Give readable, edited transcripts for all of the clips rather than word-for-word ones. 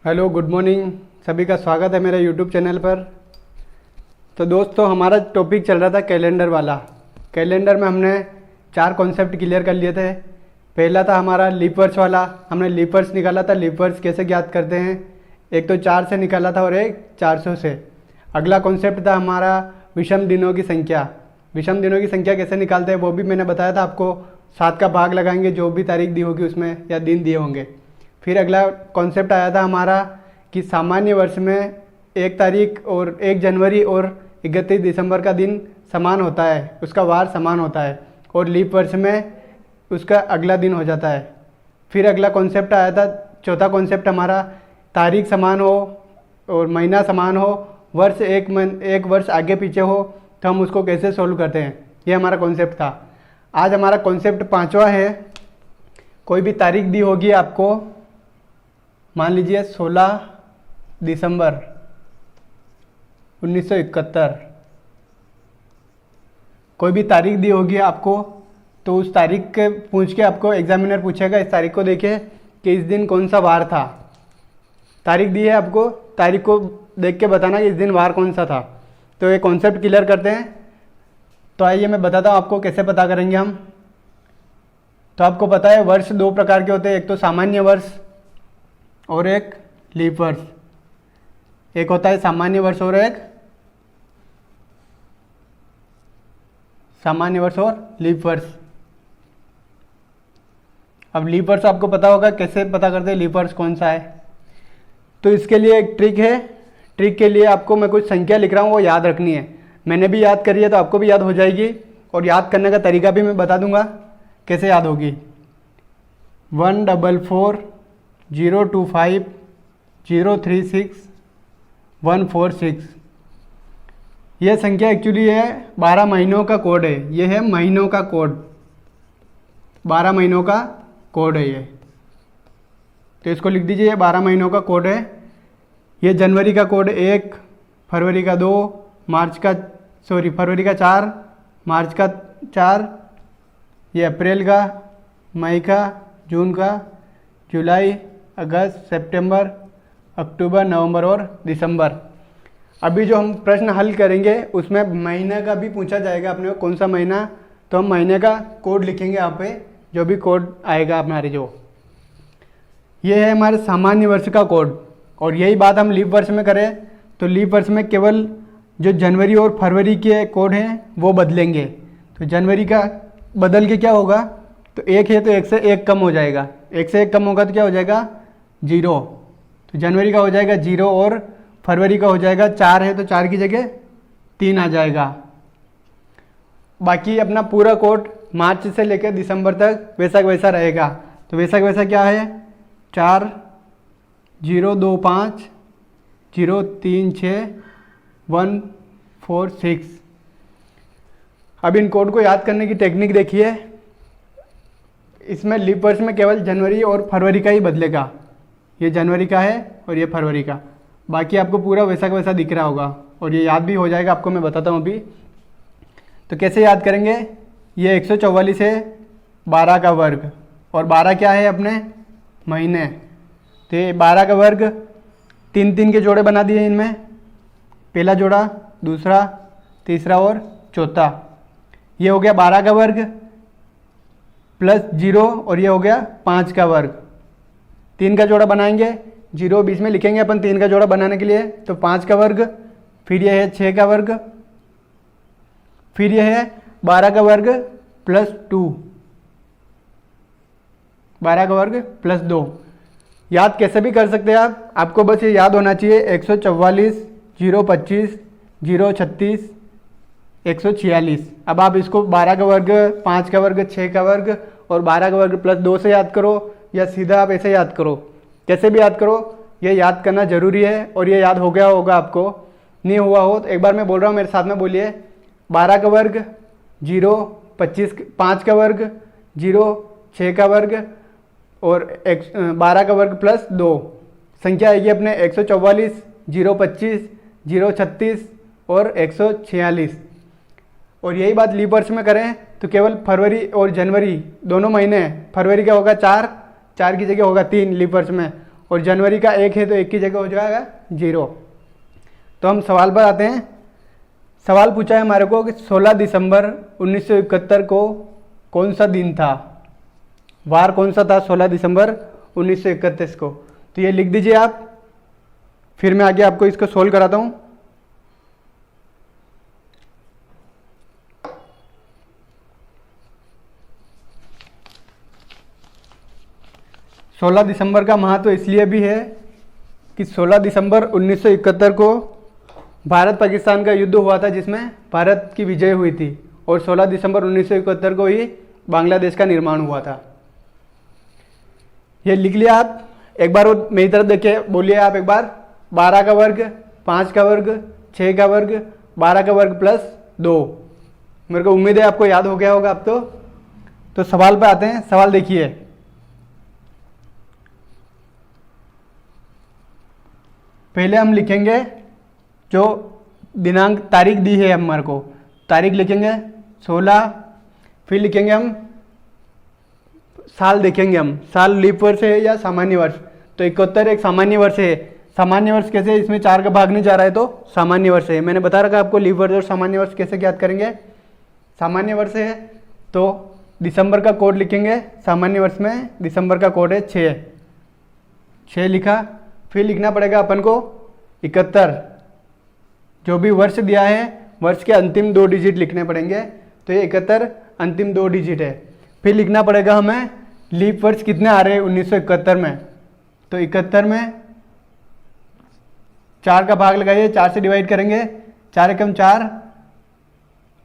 Hello, good morning. सभी का स्वागत है मेरे यूट्यूब चैनल पर। तो दोस्तों, हमारा टॉपिक चल रहा था कैलेंडर वाला। कैलेंडर में हमने 4 कॉन्सेप्ट क्लियर कर लिए थे। पहला था हमारा लीप वर्ष वाला। हमने लीप वर्ष निकाला था, लीप वर्ष कैसे ज्ञात करते हैं। एक तो 4 से निकाला था और एक 400 से। अगला कॉन्सेप्ट था हमारा विषम दिनों की संख्या। विषम दिनों की संख्या कैसे निकालते हैं वो भी मैंने बताया था आपको। 7 का भाग लगाएंगे, जो भी तारीख दी होगी उसमें या दिन दिए होंगे। फिर अगला कॉन्सेप्ट आया था हमारा कि सामान्य वर्ष में 1 तारीख और 1 जनवरी और 31 दिसंबर का दिन समान होता है, उसका वार समान होता है, और लीप वर्ष में उसका अगला दिन हो जाता है। फिर अगला कॉन्सेप्ट आया था, चौथा कॉन्सेप्ट हमारा, तारीख समान हो और महीना समान हो, वर्ष एक वर्ष आगे पीछे हो तो हम उसको कैसे सोल्व करते हैं, ये हमारा कॉन्सेप्ट था। आज हमारा कॉन्सेप्ट 5वां है। कोई भी तारीख दी होगी आपको, मान लीजिए 16 दिसंबर 1971। कोई भी तारीख दी होगी आपको, तो उस तारीख के पूछ के आपको एग्जामिनर पूछेगा, इस तारीख को देखिए कि इस दिन कौन सा वार था। तारीख दी है आपको, तारीख को देख के बताना कि इस दिन वार कौन सा था। तो ये कॉन्सेप्ट क्लियर करते हैं। तो आइए मैं बताता हूँ आपको कैसे पता करेंगे हम। तो आपको पता है वर्ष 2 प्रकार के होते हैं, एक तो सामान्य वर्ष और एक लीप वर्ष। एक होता है सामान्य वर्ष और एक सामान्य वर्ष और लीप वर्ष। अब लीप वर्ष आपको पता होगा कैसे पता करते हैं लीप वर्ष कौन सा है। तो इसके लिए एक ट्रिक है। ट्रिक के लिए आपको मैं कुछ संख्या लिख रहा हूँ, वो याद रखनी है। मैंने भी याद करी है तो आपको भी याद हो जाएगी, और याद करने का तरीका भी मैं बता दूंगा कैसे याद होगी। 144 025 036 146। यह संख्या एक्चुअली है 12 महीनों का कोड है। यह है महीनों का कोड, 12 महीनों का कोड है ये। तो इसको लिख दीजिए, ये 12 महीनों का कोड है। ये जनवरी का कोड 1, फरवरी का 2, फरवरी का 4, मार्च का 4, ये अप्रैल का, मई का, जून का, जुलाई, अगस्त, सितंबर, अक्टूबर, नवंबर और दिसंबर। अभी जो हम प्रश्न हल करेंगे उसमें महीने का भी पूछा जाएगा अपने को, कौन सा महीना। तो हम महीने का कोड लिखेंगे यहाँ पे, जो भी कोड आएगा हमारे जो, ये है हमारे सामान्य वर्ष का कोड। और यही बात हम लीप वर्ष में करें तो लीप वर्ष में केवल जो जनवरी और फरवरी के कोड हैं वो बदलेंगे। तो जनवरी का बदल के क्या होगा, तो 1 है तो 1 से 1 कम हो जाएगा, 1 से 1 कम होगा तो क्या हो जाएगा 0। तो जनवरी का हो जाएगा 0 और फरवरी का हो जाएगा 4 है तो 4 की जगह 3 आ जाएगा। बाकी अपना पूरा कोड मार्च से लेकर दिसंबर तक वैसा वैसा रहेगा। तो वैसा क्या है, 4 025 036 146। अब इन कोड को याद करने की टेक्निक देखिए। इसमें लीप वर्ष में केवल जनवरी और फरवरी का ही बदलेगा। ये जनवरी का है और ये फरवरी का, बाकी आपको पूरा वैसा का वैसा दिख रहा होगा और ये याद भी हो जाएगा आपको। मैं बताता हूँ अभी। तो कैसे याद करेंगे, ये 144 है 12 का वर्ग, और 12 क्या है अपने महीने। तो ये 12 का वर्ग 3 के जोड़े बना दिए इनमें, पहला जोड़ा, दूसरा, तीसरा और चौथा। ये हो गया 12 का वर्ग प्लस 0, और ये हो गया 5 का वर्ग। 3 का जोड़ा बनाएंगे, 0 बीच में लिखेंगे अपन 3 का जोड़ा बनाने के लिए। तो 5 का वर्ग, फिर यह है 6 का वर्ग, फिर यह है 12 का वर्ग प्लस 2, 12 का वर्ग प्लस 2। याद कैसे भी कर सकते हैं आप, आपको बस ये याद होना चाहिए 144 025 036 146। अब आप इसको 12 का वर्ग, 5 का वर्ग, 6 का वर्ग और 12 का वर्ग प्लस 2 से याद करो, या सीधा आप ऐसे याद करो, कैसे भी याद करो। ये याद करना जरूरी है, और ये याद हो गया होगा आपको। नहीं हुआ हो तो एक बार मैं बोल रहा हूँ, मेरे साथ में बोलिए। 12 का वर्ग 0, 5 का वर्ग 0, 6 का वर्ग और 12 का वर्ग प्लस 2। संख्या आएगी अपने 144 025 036 और 146। और यही बात लीप वर्ष में करें तो केवल फरवरी और जनवरी दोनों महीने, फरवरी का होगा 4 की जगह होगा 3 लीप वर्ष में, और जनवरी का 1 है तो 1 की जगह हो जाएगा 0। तो हम सवाल पर आते हैं। सवाल पूछा है हमारे को कि 16 दिसंबर 1971 को कौन सा दिन था, वार कौन सा था 16 दिसंबर 1931 को। तो ये लिख दीजिए आप, फिर मैं आगे आपको इसको सोल्व कराता हूँ। सोलह दिसंबर का महत्व इसलिए भी है कि 16 दिसंबर 1971 को भारत पाकिस्तान का युद्ध हुआ था, जिसमें भारत की विजय हुई थी, और 16 दिसंबर 1971 को ही बांग्लादेश का निर्माण हुआ था। ये लिख लिया आप। एक बार वो मेरी तरफ देखिए, बोलिए आप एक बार। 12 का वर्ग, 5 का वर्ग, 6 का वर्ग, 12 का वर्ग प्लस 2। मेरे को उम्मीद है आपको याद हो गया होगा अब तो सवाल पे आते हैं। सवाल देखिए, पहले हम लिखेंगे जो दिनांक तारीख दी है हमारे को, तारीख लिखेंगे 16, फिर लिखेंगे हम साल, देखेंगे हम साल लीप वर्ष है या सामान्य वर्ष। तो 71 एक सामान्य वर्ष है। सामान्य वर्ष कैसे, इसमें 4 का भाग नहीं जा रहा है तो सामान्य वर्ष है। मैंने बता रखा आपको लीप वर्ष और सामान्य वर्ष कैसे ज्ञात करेंगे। सामान्य वर्ष है तो दिसंबर का कोड लिखेंगे, सामान्य वर्ष में दिसंबर का कोड है 6 लिखा। फिर लिखना पड़ेगा अपन को 71, जो भी वर्ष दिया है वर्ष के अंतिम 2 डिजिट लिखने पड़ेंगे। तो ये 71 अंतिम 2 डिजिट है। फिर लिखना पड़ेगा हमें लीप वर्ष कितने आ रहे हैं 1971 में। तो 71 में 4 का भाग लगाइए, 4 से डिवाइड करेंगे, 4 एकम 4,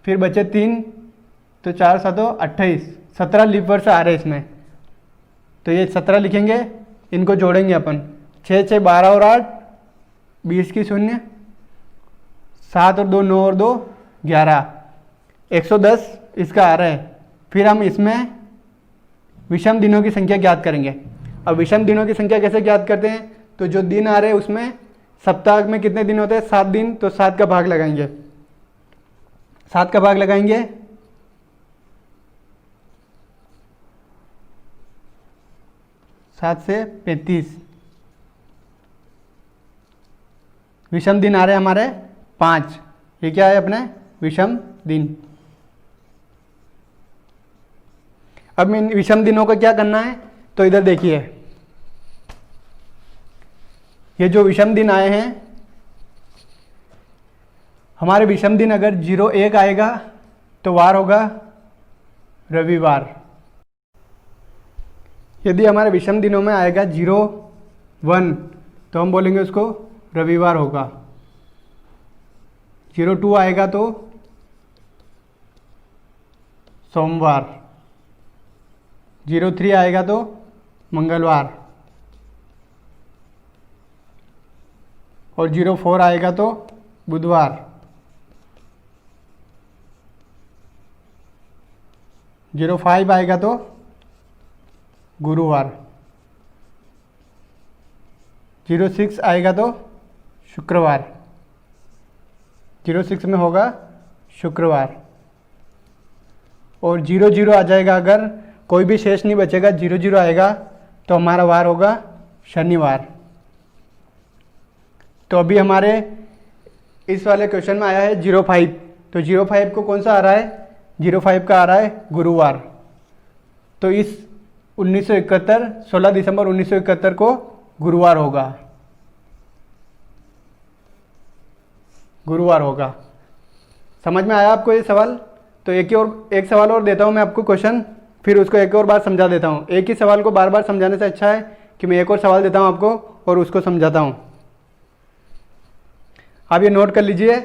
फिर बचे 3, तो 4 7 28, 17 लीप वर्ष आ रहे हैं इसमें। तो ये 17 लिखेंगे, इनको जोड़ेंगे अपन। 6 6 12 और 8 20 की 0, 7 और 2 9 और 2 11, 110 इसका आ रहा है। फिर हम इसमें विषम दिनों की संख्या ज्ञात करेंगे। अब विषम दिनों की संख्या कैसे ज्ञात करते हैं, तो जो दिन आ रहे हैं उसमें सप्ताह में कितने दिन होते हैं, 7 दिन, तो 7 का भाग लगाएंगे, 7 का भाग लगाएंगे, 7 से 35, विषम दिन आ रहे हैं हमारे 5। ये क्या है अपने विषम दिन। अब इन विषम दिनों को क्या करना है, तो इधर देखिए, ये जो विषम दिन आए हैं हमारे विषम दिन, अगर 01 आएगा तो वार होगा रविवार। यदि हमारे विषम दिनों में आएगा 01 तो हम बोलेंगे उसको रविवार होगा। 02 आएगा तो सोमवार, 03 आएगा तो मंगलवार, और 04 आएगा तो बुधवार, 05 आएगा तो गुरुवार, 06 आएगा तो शुक्रवार, 06 में होगा शुक्रवार, और 00 आ जाएगा। अगर कोई भी शेष नहीं बचेगा, 00 आएगा तो हमारा वार होगा शनिवार। तो अभी हमारे इस वाले क्वेश्चन में आया है 05, तो 05 को कौन सा आ रहा है, 05 का आ रहा है गुरुवार। तो इस 1971 16 दिसंबर 1971 को गुरुवार होगा, गुरुवार होगा। समझ में आया आपको ये सवाल। तो एक सवाल और देता हूँ मैं आपको क्वेश्चन, फिर उसको एक और बार समझा देता हूँ। एक ही सवाल को बार बार समझाने से अच्छा है कि मैं एक और सवाल देता हूँ आपको और उसको समझाता हूँ। आप ये नोट कर लीजिए,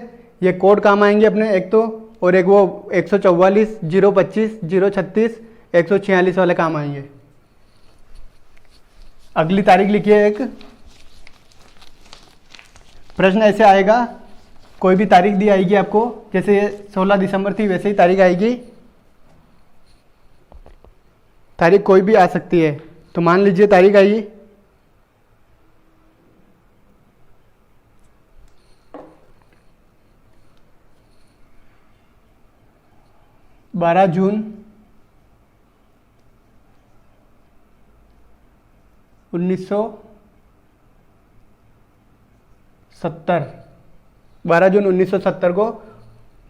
ये कोड काम आएंगे अपने, एक तो, और एक वो 144 025 036 146 वाले काम आएंगे। अगली तारीख लिखिए। एक प्रश्न ऐसे आएगा, कोई भी तारीख दी आएगी आपको, जैसे ये 16 दिसंबर थी वैसे ही तारीख आएगी, तारीख कोई भी आ सकती है। तो मान लीजिए तारीख आई 12 जून 1971। 70, 12 जून 1970 को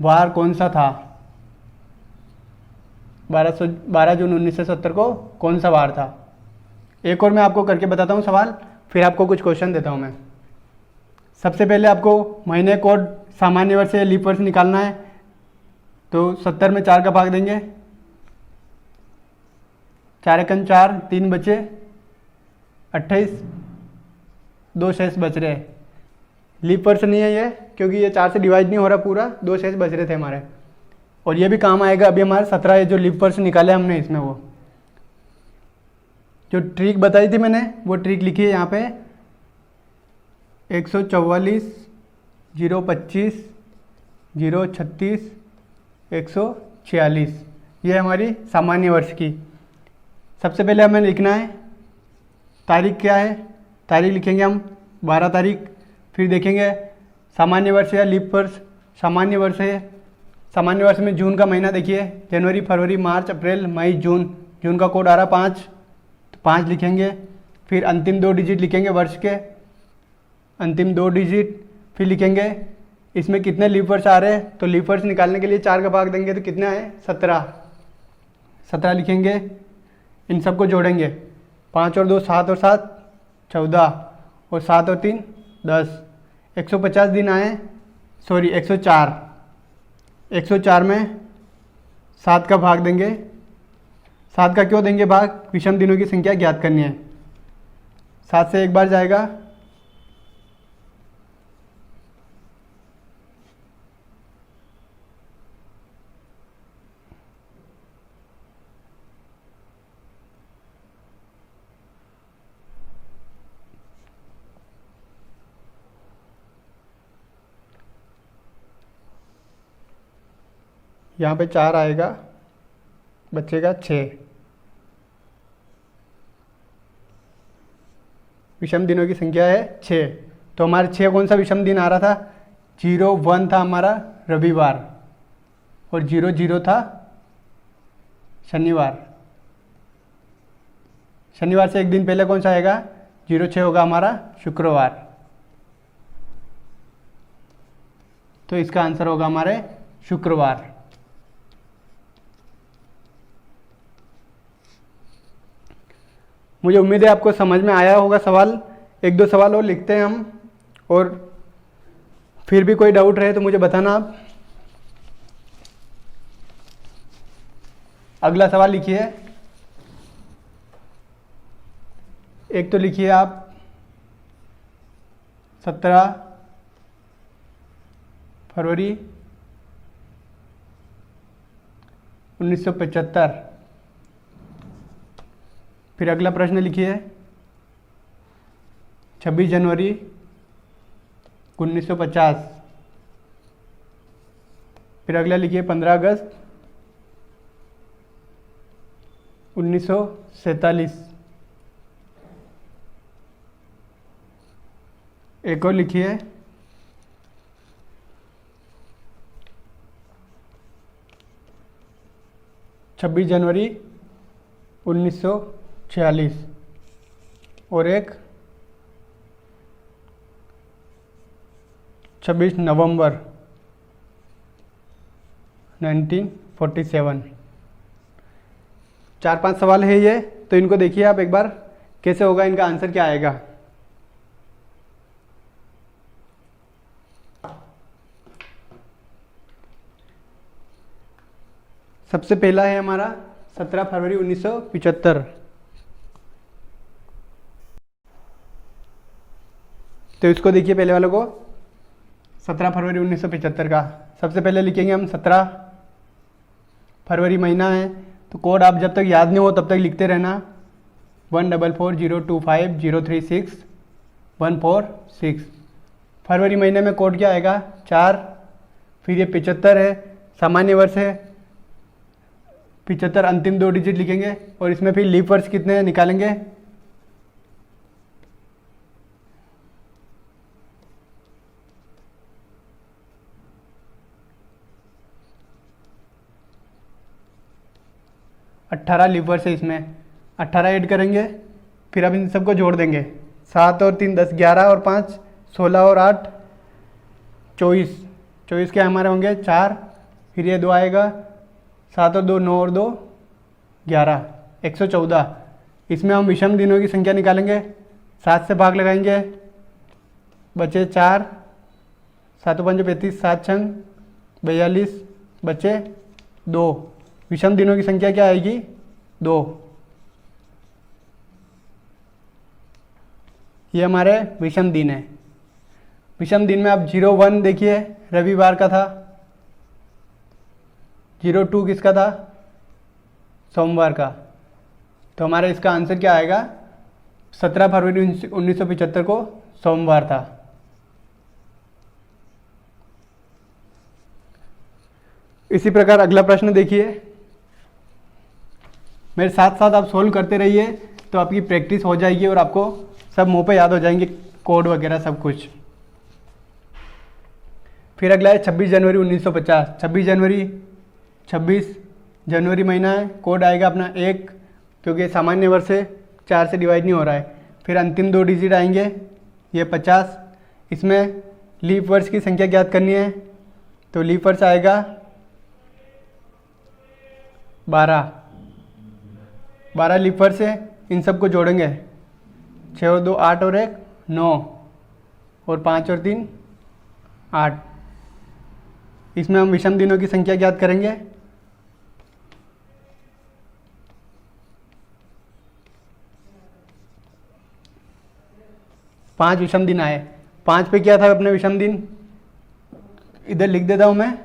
वार कौन सा था? 12 जून 1970 को कौन सा वार था? एक और मैं आपको करके बताता हूँ सवाल, फिर आपको कुछ क्वेश्चन देता हूँ मैं। सबसे पहले आपको महीने कोड सामान्य वर्ष या लीप वर्ष निकालना है। तो 70 में 4 का भाग देंगे, 4 एकम 4, 3 बचे 28, 2 शेष बच रहे। लीप वर्ष नहीं है ये, क्योंकि ये 4 से डिवाइड नहीं हो रहा पूरा, 2 शेष बच रहे थे हमारे। और ये भी काम आएगा अभी हमारे 17 जो लीप वर्ष निकाले हमने इसमें, वो जो ट्रिक बताई थी मैंने वो ट्रिक लिखी है यहाँ पे। 144, 025, 036, 146, ये हमारी सामान्य वर्ष की। सबसे पहले हमें लिखना है तारीख क्या है। तारीख लिखेंगे हम 12 तारीख। फिर देखेंगे सामान्य वर्ष या लीप वर्ष। सामान्य वर्ष है, सामान्य वर्ष में जून का महीना देखिए, जनवरी, फरवरी, मार्च, अप्रैल, मई, जून। जून का कोड आ रहा 5, तो 5 लिखेंगे। फिर अंतिम 2 डिजिट लिखेंगे वर्ष के, अंतिम 2 डिजिट। फिर लिखेंगे इसमें कितने लीप वर्ष आ रहे हैं। तो लीप वर्ष निकालने के लिए 4 का भाग देंगे तो कितने आए? 17। 17 लिखेंगे, इन सबको जोड़ेंगे। 5 और 2 7 और 7 14, और 7 और 3 10। 150 दिन आए, सॉरी 104। 104 में 7 का भाग देंगे। 7 का क्यों देंगे भाग? विषम दिनों की संख्या ज्ञात करनी है। 7 से एक बार जाएगा, यहाँ पे 4 आएगा, बचेगा 6। विषम दिनों की संख्या है 6। तो हमारे 6 कौन सा विषम दिन आ रहा था? 01 था हमारा रविवार, और 00 था शनिवार। शनिवार से एक दिन पहले कौन सा आएगा? 06 होगा हमारा शुक्रवार। तो इसका आंसर होगा हमारे शुक्रवार। मुझे उम्मीद है आपको समझ में आया होगा सवाल। 1-2 सवाल और लिखते हैं हम, और फिर भी कोई डाउट रहे तो मुझे बताना आप। अगला सवाल लिखिए। एक तो लिखिए आप 17 फरवरी 1975। फिर अगला प्रश्न लिखिए 26 जनवरी 1950। फिर अगला लिखिए 15 अगस्त 1947। एक और लिखिए 26 जनवरी 1946, और एक 26 नवंबर 1947। 4-5 सवाल है ये, तो इनको देखिए आप एक बार कैसे होगा, इनका आंसर क्या आएगा। सबसे पहला है हमारा 17 फरवरी 1975। तो इसको देखिए पहले वालों को, 17 फरवरी 1975 का सबसे पहले लिखेंगे हम। 17 फरवरी महीना है, तो कोड आप जब तक याद नहीं हो तब तक लिखते रहना। 144025036 फरवरी महीने में कोड क्या आएगा? 4। फिर ये 75 है, सामान्य वर्ष है। 75 अंतिम 2 डिजिट लिखेंगे, और इसमें फिर लीप वर्ष कितने निकालेंगे? अट्ठारह लीप वर्ष है इसमें, 18 ऐड करेंगे। फिर अब इन सबको जोड़ देंगे। 7 और 3 10, 11 और 5 16 और 8 24 के हमारे होंगे 4, फिर ये 2 आएगा, 7 और 2 9 और 2 11, 114। इसमें हम विषम दिनों की संख्या निकालेंगे, 7 से भाग लगाएंगे, बचे 4, 7 5 35, 7 6 42, बचे 2। विषम दिनों की संख्या क्या आएगी? 2। ये हमारे विषम दिन है। विषम दिन में आप 01 देखिए रविवार का था, 02 किसका था? सोमवार का। तो हमारा इसका आंसर क्या आएगा? 17 फरवरी 1975 को सोमवार था। इसी प्रकार अगला प्रश्न देखिए, मेरे साथ साथ आप सोल्व करते रहिए तो आपकी प्रैक्टिस हो जाएगी और आपको सब मुंह पे याद हो जाएंगे, कोड वगैरह सब कुछ। फिर अगला है 26 जनवरी 1950। 26 जनवरी महीना है, कोड आएगा अपना 1, क्योंकि सामान्य वर्ष से 4 से डिवाइड नहीं हो रहा है। फिर अंतिम 2 डिजिट आएंगे, ये 50। इसमें लीप वर्ष की संख्या ज्ञात करनी है, तो लीप वर्ष आएगा 12 लीप वर्ष है। इन सबको जोड़ेंगे, 6 और 2 8 और 1 9 और 5 और 3 8। इसमें हम विषम दिनों की संख्या ज्ञात करेंगे। पाँच विषम दिन आए। 5 पे क्या था अपने विषम दिन? इधर लिख देता हूं मैं।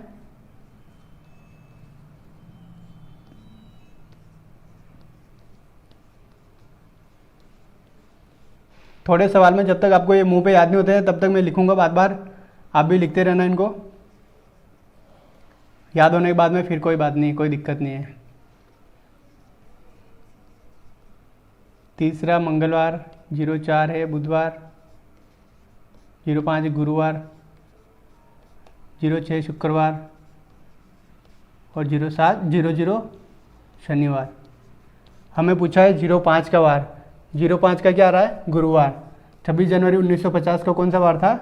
थोड़े सवाल में जब तक आपको ये मुंह पे याद नहीं होते हैं तब तक मैं लिखूंगा बार बार, आप भी लिखते रहना इनको। याद होने के बाद में फिर कोई बात नहीं, कोई दिक्कत नहीं है। तीसरा मंगलवार, 04 है बुधवार, 05 गुरुवार, 06 शुक्रवार और 07 शनिवार। हमें पूछा है 05 का वार। 05 का क्या आ रहा है? गुरुवार। 26 जनवरी 1950 का कौन सा वार था?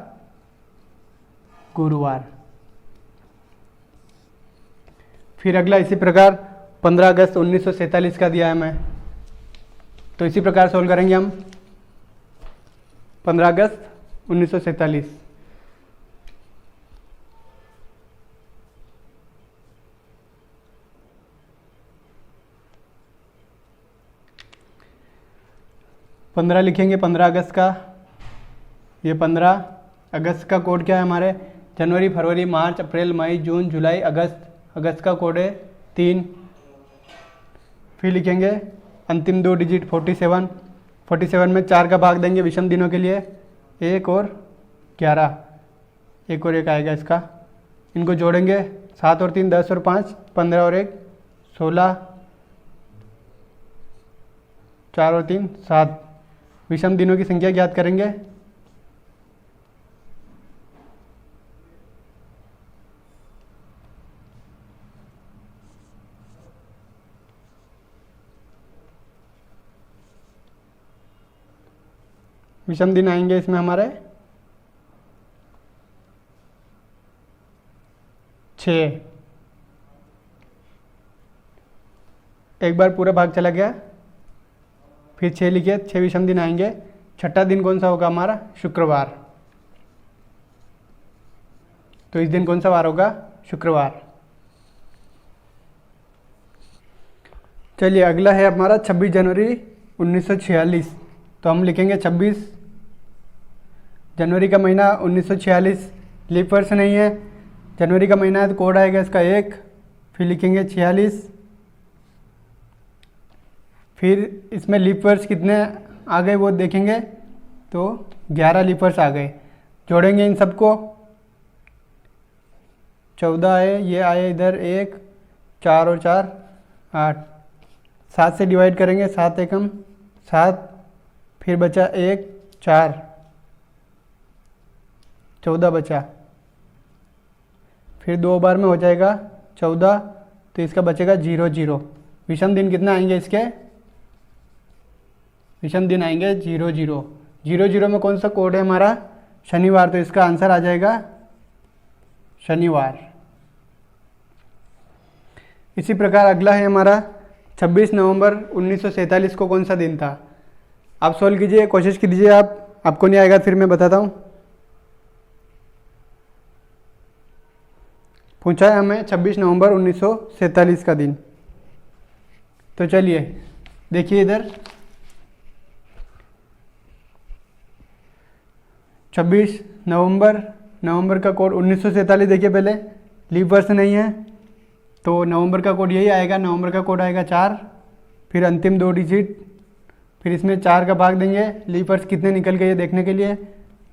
गुरुवार। फिर अगला इसी प्रकार 15 अगस्त 1947 का दिया है मैं, तो इसी प्रकार सोल्व करेंगे हम। 15 अगस्त 1947। पंद्रह लिखेंगे 15 अगस्त का। ये 15 अगस्त का कोड क्या है हमारे? जनवरी, फरवरी, मार्च, अप्रैल, मई, जून, जुलाई, अगस्त। अगस्त का कोड है 3। फिर लिखेंगे अंतिम 2 डिजिट 47। 47 में 4 का भाग देंगे विषम दिनों के लिए, 1 और 11, 1 और 1 आएगा इसका। इनको जोड़ेंगे, 7 और 3 10 और 5 15 और 1 16, 4 और 3 7। विषम दिनों की संख्या ज्ञात करेंगे। विषम दिन आएंगे इसमें हमारे 6। एक बार पूरा भाग चला गया, फिर 6 लिखिए, 6 विषम दिन आएंगे। छठा दिन कौन सा होगा हमारा? शुक्रवार। तो इस दिन कौन सा वार होगा? शुक्रवार। चलिए अगला है हमारा 26 जनवरी 1946। तो हम लिखेंगे 26 जनवरी का महीना 1946, लीप वर्ष नहीं है, जनवरी का महीना है तो कोड आएगा इसका 1। फिर लिखेंगे 46। फिर इसमें लीप वर्ष कितने आ गए वो देखेंगे, तो 11 लीप वर्ष आ गए। जोड़ेंगे इन सबको, 14 आए, ये आए इधर 1, 4 और 4 8। 7 से डिवाइड करेंगे, 7 एकम 7, फिर बचा 1 4, 14 बचा। फिर 2 बार में हो जाएगा 14, तो इसका बचेगा 0 0। विषम दिन कितना आएंगे इसके? विषम दिन आएंगे 0 0। 0 0 में कौन सा कोड है हमारा? शनिवार। तो इसका आंसर आ जाएगा शनिवार। इसी प्रकार अगला है हमारा 26 नवंबर 1947 को कौन सा दिन था। आप सॉल्व कीजिए, कोशिश कीजिए, आपको नहीं आएगा फिर मैं बताता हूँ। पूछा है हमें 26 नवंबर 1947 का दिन। तो चलिए देखिए इधर 26 नवंबर का कोड 1947। देखिए पहले लीप वर्ष नहीं है तो नवंबर का कोड यही आएगा। नवंबर का कोड आएगा 4, फिर अंतिम 2 डिजिट, फिर इसमें 4 का भाग देंगे। लीप वर्ष कितने निकल गए देखने के लिए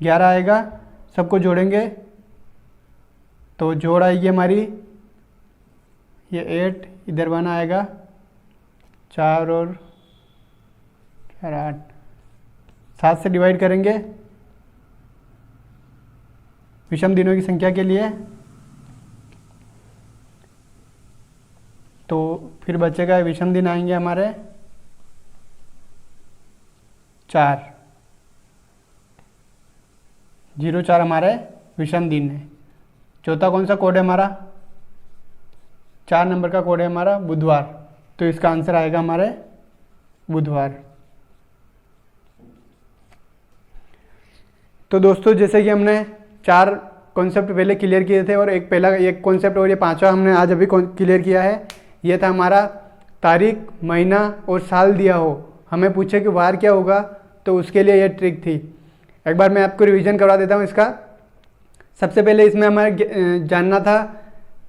11 आएगा। सबको जोड़ेंगे तो जोड़ आएगी हमारी ये 8, इधर 1 आएगा, 4 और 4 8, 7 से डिवाइड करेंगे विषम दिनों की संख्या के लिए, तो फिर बचेगा विषम दिन आएंगे हमारे 4, 0 4 हमारे विषम दिन है। चौथा कौन सा कोड है हमारा, 4 नंबर का कोड है हमारा बुधवार, तो इसका आंसर आएगा हमारे बुधवार। तो दोस्तों जैसे कि हमने 4 कॉन्सेप्ट पहले क्लियर किए थे और एक कॉन्सेप्ट और ये 5वां हमने आज अभी क्लियर किया है। ये था हमारा तारीख, महीना और साल दिया हो, हमें पूछे कि वार क्या होगा, तो उसके लिए ये ट्रिक थी। एक बार मैं आपको रिवीजन करवा देता हूँ इसका। सबसे पहले इसमें हमें जानना था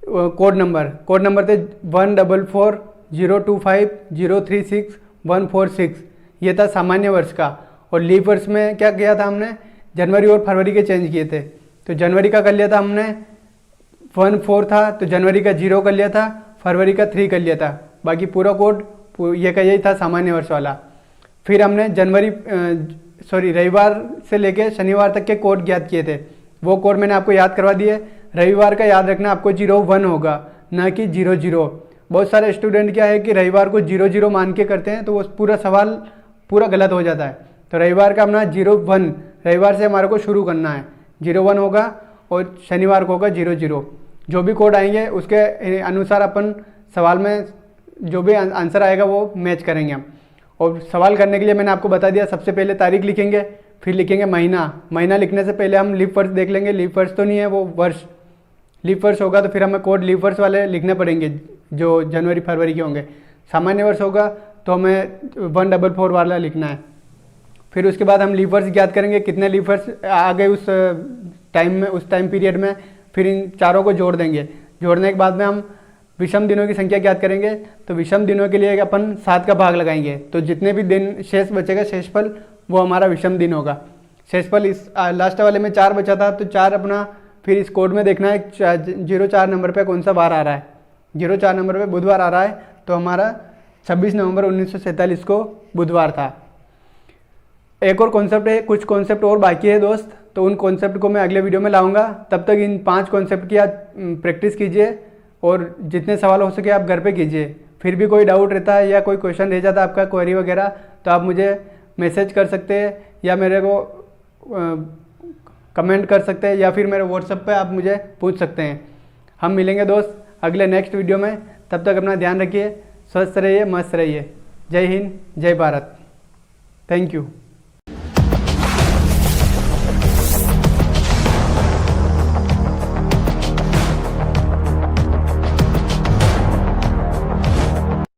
कोड नंबर थे 144025036 ये था सामान्य वर्ष का। और लीप वर्ष में क्या किया था हमने, जनवरी और फरवरी के चेंज किए थे। तो जनवरी का कर लिया था हमने 1 4 था, तो जनवरी का 0 कर लिया था, फरवरी का 3 कर लिया था। बाकी पूरा कोड ये का यही था सामान्य वर्ष वाला। फिर हमने रविवार से लेके शनिवार तक के कोड ज्ञात किए थे, वो कोड मैंने आपको याद करवा दिए। रविवार का याद रखना आपको 0 1 होगा, ना कि 0 0। बहुत सारे स्टूडेंट क्या है कि रविवार को 0 0 मान के करते हैं, तो वो पूरा सवाल पूरा गलत हो जाता है। तो रविवार का अपना 0 1, रविवार से हमारे को शुरू करना है, 0 1 होगा और शनिवार को होगा 0 0। जो भी कोड आएंगे उसके अनुसार अपन सवाल में जो भी आंसर आएगा वो मैच करेंगे हम। और सवाल करने के लिए मैंने आपको बता दिया, सबसे पहले तारीख लिखेंगे, फिर लिखेंगे महीना लिखने से पहले हम लीप वर्ष देख लेंगे। लीप वर्ष तो नहीं है, वो वर्ष लीप वर्ष होगा तो फिर हमें कोड लीप वर्ष वाले लिखने पड़ेंगे जो जनवरी फरवरी के होंगे। सामान्य वर्ष होगा तो हमें 144 वाला लिखना है। फिर उसके बाद हम लीप वर्ष ज्ञात करेंगे, कितने लीप वर्ष आ गए उस टाइम पीरियड में, फिर इन चारों को जोड़ देंगे। जोड़ने के बाद में हम विषम दिनों की संख्या ज्ञात करेंगे। तो विषम दिनों के लिए अपन 7 का भाग लगाएंगे, तो जितने भी दिन शेष बचेगा, शेषफल, वो हमारा विषम दिन होगा। शेषफल इस लास्ट वाले में 4 बचा था, तो 4 अपना फिर इस कोड में देखना है 0 4 नंबर पे कौन सा वार आ रहा है। 0 4 नंबर पे बुधवार आ रहा है, तो हमारा 26 नवंबर 1947 को बुधवार था। एक और कॉन्सेप्ट है, कुछ कॉन्सेप्ट और बाकी है दोस्त, तो उन कॉन्सेप्ट को मैं अगले वीडियो में लाऊंगा। तब तक इन 5 कॉन्सेप्ट की आप प्रैक्टिस कीजिए और जितने सवाल हो सके आप घर पे कीजिए। फिर भी कोई डाउट रहता है या कोई क्वेश्चन रह जाता है आपका, क्वेरी वगैरह, तो आप मुझे मैसेज कर सकते हैं या मेरे को कमेंट कर सकते हैं या फिर मेरे व्हाट्सएप पे आप मुझे पूछ सकते हैं। हम मिलेंगे दोस्त अगले नेक्स्ट वीडियो में। तब तक अपना ध्यान रखिए, स्वस्थ रहिए, मस्त रहिए। जय हिंद, जय भारत। Thank you.